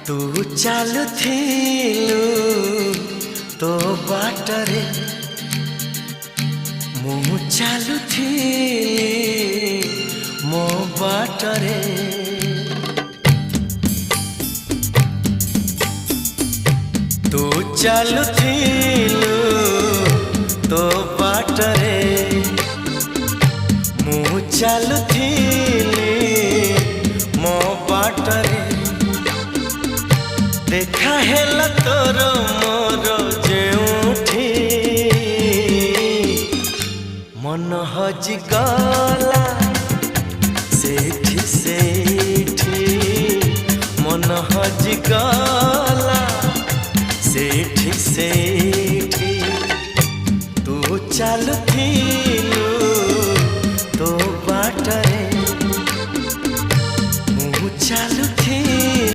तू चालुथिलु तो बाटरे मु चालुथिली मो बाटरे। तू चालुथिलु तो बाटरे मु चालुथिली मो बाटरे। देखा हेला तोर मोर जेउठी मन हजि गला सेठी सेठी मन हजि गला सेठी सेठी।